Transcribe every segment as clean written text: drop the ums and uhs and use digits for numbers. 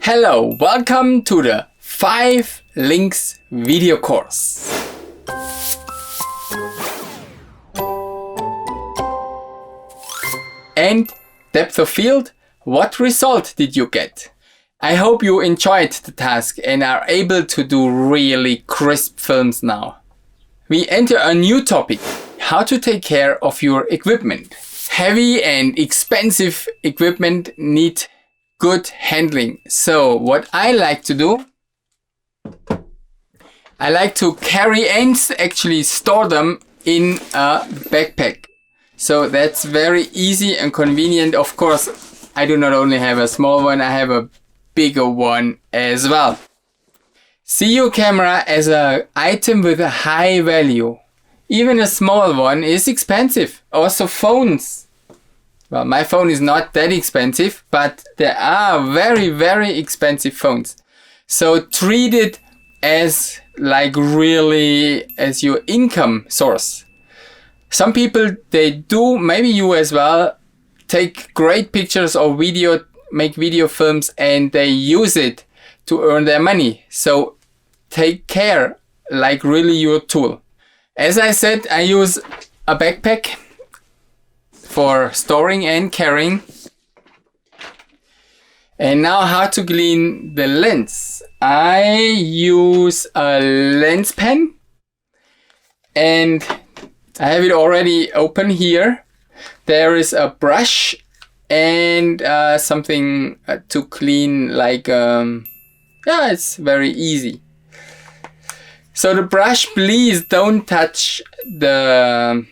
Hello, welcome to the 5 links video course. And depth of field, what result did you get? I hope you enjoyed the task and are able to do really crisp films now. We enter a new topic, how to take care of your equipment. Heavy and expensive equipment need good handling. So what I like to do, I like to carry and actually store them in a backpack. So that's very easy and convenient. Of course, I do not only have a small one, I have a bigger one as well. See your camera as an item with a high value. Even a small one is expensive. Also phones. Well, my phone is not that expensive, but there are very, very expensive phones. So treat it as like really as your income source. Some people, they do, maybe you as well, take great pictures or video, make video films and they use it to earn their money. So take care, like really your tool. As I said, I use a backpack for storing and carrying. And now how to clean the lens. I use a lens pen and I have it already open here. There is a brush and something to clean, like, yeah, it's very easy. So the brush, please don't touch the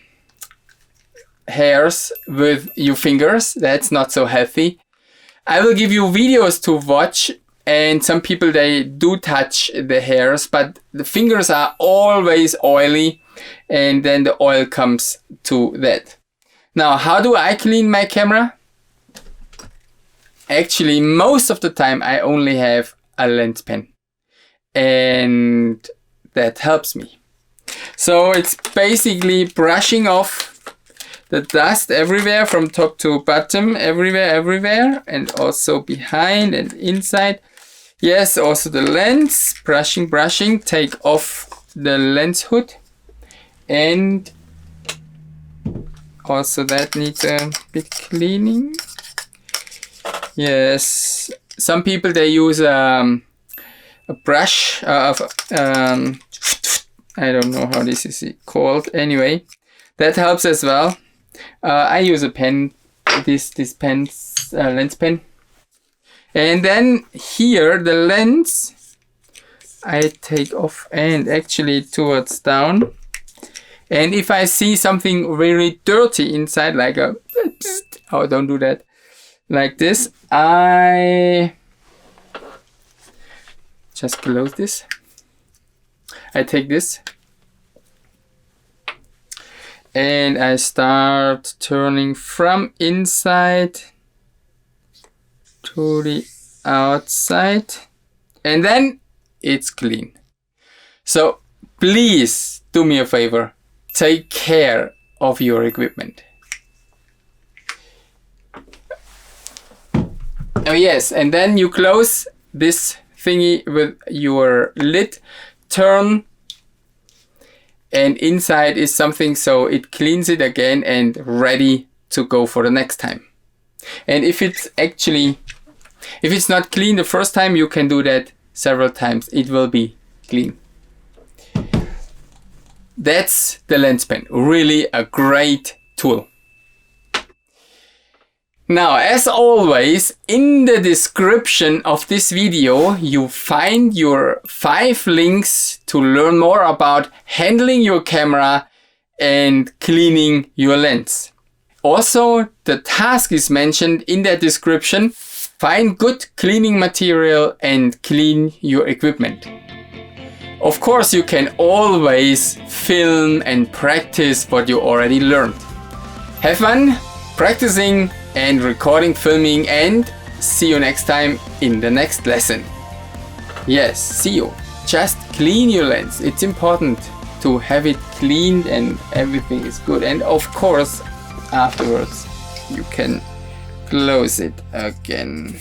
hairs with your fingers. That's not so healthy. I will give you videos to watch, and some people, they do touch the hairs, but the fingers are always oily and then the oil comes to that. Now, how do I clean my camera? Actually, most of the time I only have a lens pen and that helps me. So it's basically brushing off the dust everywhere, from top to bottom, everywhere, and also behind and inside. Yes, also the lens, brushing, take off the lens hood, and also that needs a bit cleaning. Yes, some people, they use a brush of I don't know how this is called. Anyway, that helps as well. I use a pen, this pen's lens pen, and then here the lens I take off and actually towards down. And if I see something very dirty inside, like a, oh, don't do that, like this, I just close this. I take this and I start turning from inside to the outside, and then it's clean. So please do me a favor, take care of your equipment. Oh yes, and then you close this thingy with your lid, turn, and inside is something, so it cleans it again and ready to go for the next time. And if it's not clean the first time, you can do that several times. It will be clean. That's the lens pen. Really a great tool. Now, as always, in the description of this video, you find your 5 links to learn more about handling your camera and cleaning your lens. Also, the task is mentioned in that description. Find good cleaning material and clean your equipment. Of course, you can always film and practice what you already learned. Have fun practicing and recording, filming, and see you next time in the next lesson. Yes, see you. Just clean your lens. It's important to have it cleaned and everything is good. And of course, afterwards, you can close it again.